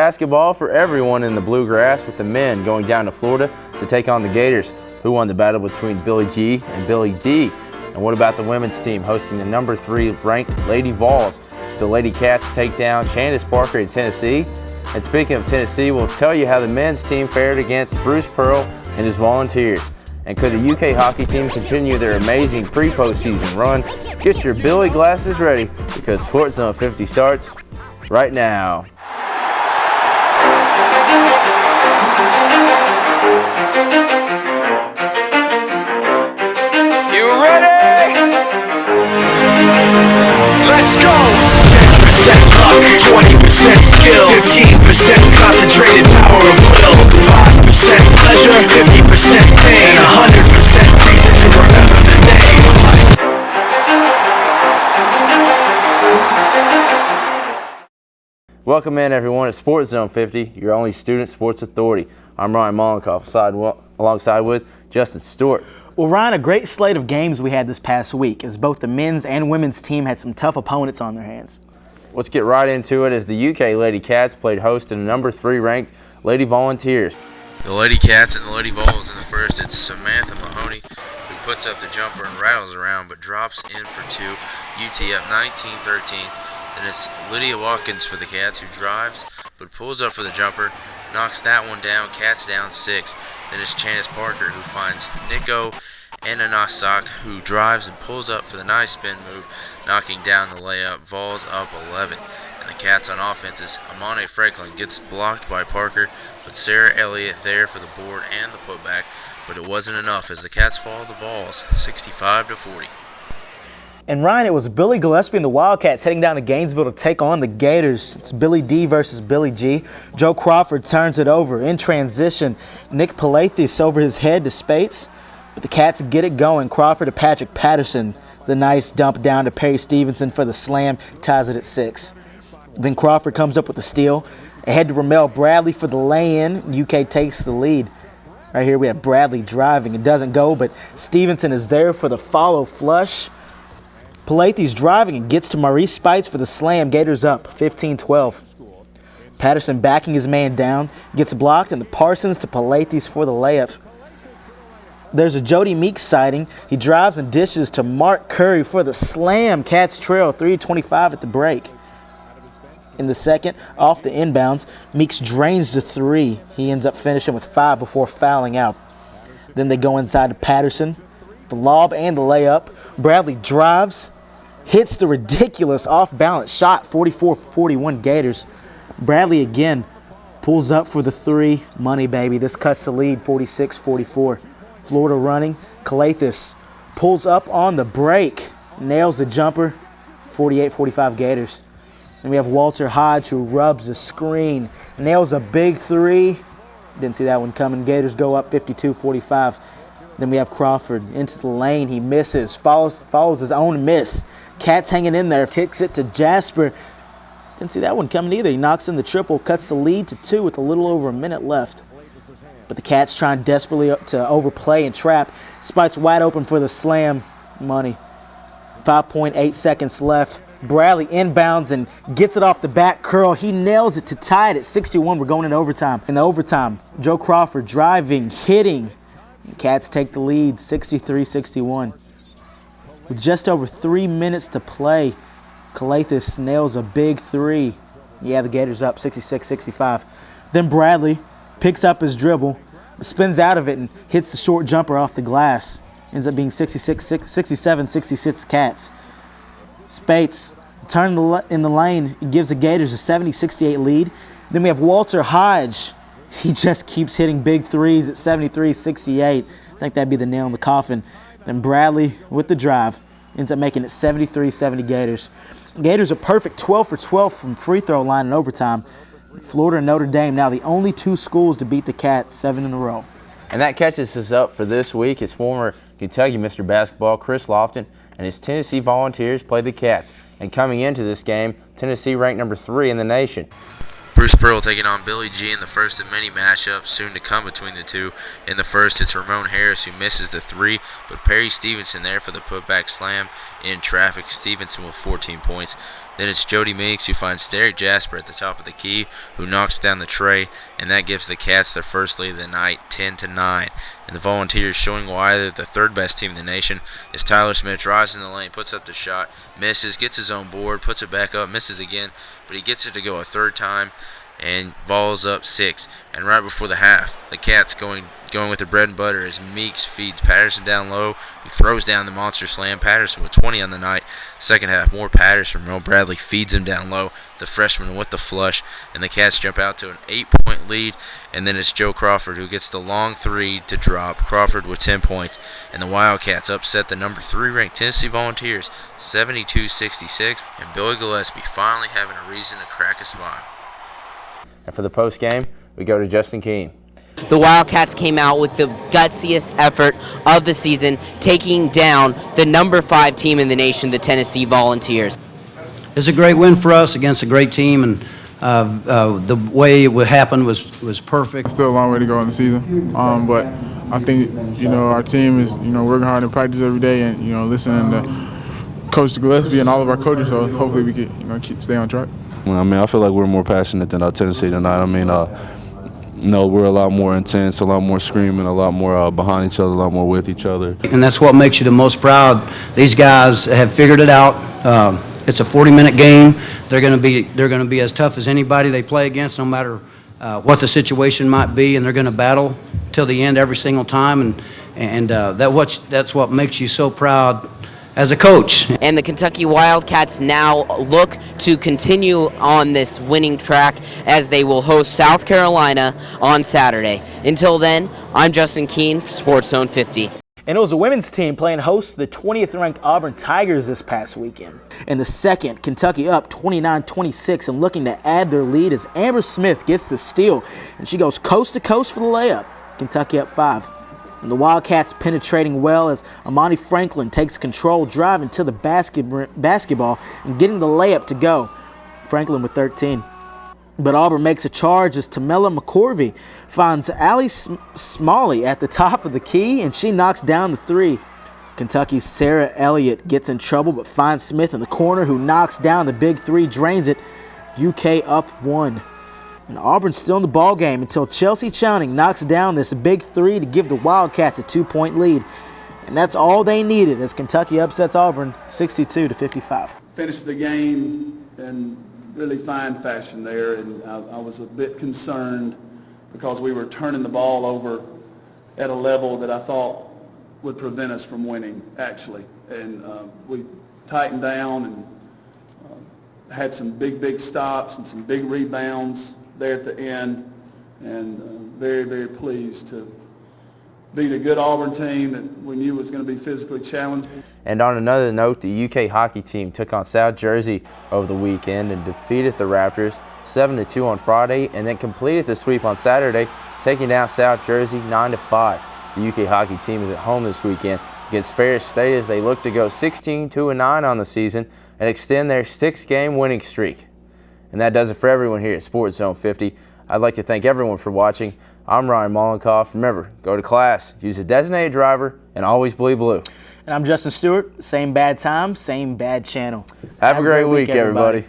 basketball for everyone in the Bluegrass, with the men going down to Florida to take on the Gators, who won the battle between Billy G and Billy D. And what about the women's team hosting the number 3 ranked Lady Vols? The Lady Cats take down Candace Parker in Tennessee. And speaking of Tennessee, we'll tell you how the men's team fared against Bruce Pearl and his Volunteers. And could the UK hockey team continue their amazing pre-postseason run? Get your Billy glasses ready, because Sportszone 50 starts right now. You ready? Let's go! 10% luck, 20% skill, 15% concentrated power of will, 5% pleasure, 50% pain, 100% reason to remember the name. Welcome in, everyone, to Sportszone 50, your only student sports authority. I'm Ryan Mollenkoff, alongside with Justin Stewart. Well, Ryan, a great slate of games we had this past week, as both the men's and women's team had some tough opponents on their hands. Let's get right into it, as the UK Lady Cats played host to the number 3 ranked Lady Volunteers. The Lady Cats and the Lady Vols in the first. It's Samantha Mahoney who puts up the jumper and rattles around but drops in for 2. UT up 19-13. Then it's Lydia Watkins for the Cats who drives but pulls up for the jumper, knocks that one down. Cats down 6. Then it's Candace Parker who finds Nico Ananasak, who drives and pulls up for the nice spin move, knocking down the layup. Vols up 11. And the Cats on offense is Amane Franklin gets blocked by Parker, but Sarah Elliott there for the board and the putback, but it wasn't enough as the Cats fall the Vols 65-40. And Ryan, it was Billy Gillespie and the Wildcats heading down to Gainesville to take on the Gators. It's Billy D versus Billy G. Joe Crawford turns it over. In transition, Nick Palathis over his head to Spates. But the Cats get it going. Crawford to Patrick Patterson. The nice dump down to Perry Stevenson for the slam, ties it at 6. Then Crawford comes up with the steal. Ahead to Ramel Bradley for the lay-in. UK takes the lead. Right here we have Bradley driving. It doesn't go, but Stevenson is there for the follow flush. Palathis driving and gets to Maurice Spites for the slam. Gators up 15-12. Patterson backing his man down, gets blocked, and the Parsons to Palathis for the layup. There's a Jody Meeks sighting. He drives and dishes to Mark Curry for the slam. Cats trail 3:25 at the break. In the second, off the inbounds, Meeks drains the 3. He ends up finishing with 5 before fouling out. Then they go inside to Patterson, the lob and the layup. Bradley drives, hits the ridiculous off-balance shot, 44-41 Gators. Bradley again pulls up for the 3. Money, baby. This cuts the lead, 46-44. Florida running. Calathis pulls up on the break, nails the jumper, 48-45 Gators. Then we have Walter Hodge who rubs the screen, nails a big 3. Didn't see that one coming. Gators go up 52-45. Then we have Crawford into the lane. He misses, follows his own miss. Cats hanging in there, kicks it to Jasper. Didn't see that one coming either. He knocks in the triple, cuts the lead to 2 with a little over a minute left. But the Cats trying desperately to overplay and trap. Spites wide open for the slam. Money. 5.8 seconds left. Bradley inbounds and gets it off the back curl. He nails it to tie it at 61. We're going into overtime. In the overtime, Joe Crawford driving, hitting. The Cats take the lead, 63-61. With just over 3 minutes to play, Calathis nails a big 3. Yeah, the Gators up 66-65. Then Bradley picks up his dribble, spins out of it, and hits the short jumper off the glass. Ends up being 67-66 Cats. Spates turn in the lane, gives the Gators a 70-68 lead. Then we have Walter Hodge. He just keeps hitting big 3s at 73-68. I think that'd be the nail in the coffin. Then Bradley with the drive ends up making it 73-70 Gators. Gators are perfect 12 for 12 from free throw line in overtime. Florida and Notre Dame now the only 2 schools to beat the Cats 7 in a row. And that catches us up for this week as former Kentucky Mr. Basketball Chris Lofton and his Tennessee Volunteers played the Cats. And coming into this game, Tennessee ranked number 3 in the nation. Bruce Pearl taking on Billy G in the first of many matchups soon to come between the two. In the first, it's Ramon Harris who misses the 3, but Perry Stevenson there for the putback slam in traffic. Stevenson with 14 points. Then it's Jody Meeks who finds Derek Jasper at the top of the key, who knocks down the tray, and that gives the Cats their first lead of the night, 10-9. And the Volunteers, showing why they're the third best team in the nation, as Tyler Smith drives in the lane, puts up the shot, misses, gets his own board, puts it back up, misses again, but he gets it to go a third time, and Vols up 6. And right before the half, the Cats going with their bread and butter as Meeks feeds Patterson down low, who throws down the monster slam. Patterson with 20 on the night. Second half, more Patterson. Merle Bradley feeds him down low, the freshman with the flush, and the Cats jump out to an 8-point lead. And then it's Joe Crawford who gets the long three to drop. Crawford with 10 points, and the Wildcats upset the number 3 ranked Tennessee Volunteers 72-66, and Billy Gillespie finally having a reason to crack a smile. And for the post game, we go to Justin Keene. The Wildcats came out with the gutsiest effort of the season, taking down the number 5 team in the nation, the Tennessee Volunteers. It's a great win for us against a great team, and the way it would happen was perfect. Still a long way to go in the season, but I think our team is working hard in practice every day, and listening to Coach Gillespie and all of our coaches. So hopefully we can stay on track. I mean, I feel like we're more passionate than Tennessee tonight. I mean, we're a lot more intense, a lot more screaming, a lot more behind each other, a lot more with each other. And that's what makes you the most proud. These guys have figured it out. It's a 40-minute game. They're going to be as tough as anybody they play against, no matter what the situation might be, and they're going to battle till the end every single time. And that's what makes you so proud as a coach. And the Kentucky Wildcats now look to continue on this winning track as they will host South Carolina on Saturday. Until then, I'm Justin Keene, Sportszone 50. And it was a women's team playing host to the 20th ranked Auburn Tigers this past weekend. In the second, Kentucky up 29-26 and looking to add their lead as Amber Smith gets the steal, and she goes coast to coast for the layup. Kentucky up 5. And the Wildcats penetrating well as Amani Franklin takes control, driving to the basketball and getting the layup to go. Franklin with 13. But Auburn makes a charge as Tamela McCorvey finds Allie Smalley at the top of the key, and she knocks down the 3. Kentucky's Sarah Elliott gets in trouble but finds Smith in the corner, who knocks down the big 3, drains it. UK up 1. And Auburn's still in the ball game until Chelsea Chowning knocks down this big 3 to give the Wildcats a 2-point lead. And that's all they needed as Kentucky upsets Auburn 62-55. Finished the game in really fine fashion there, and I was a bit concerned because we were turning the ball over at a level that I thought would prevent us from winning, actually. And we tightened down and had some big stops and some big rebounds there at the end, and very, very pleased to beat a good Auburn team that we knew was going to be physically challenging. And on another note, the UK hockey team took on South Jersey over the weekend and defeated the Raptors 7-2 on Friday, and then completed the sweep on Saturday, taking down South Jersey 9-5. The UK hockey team is at home this weekend against Ferris State as they look to go 16-9 on the season and extend their 6-game winning streak. And that does it for everyone here at Sportszone 50. I'd like to thank everyone for watching. I'm Ryan Mollenkoff. Remember, go to class, use a designated driver, and always bleed blue. And I'm Justin Stewart. Same bad time, same bad channel. Have a great week, everybody.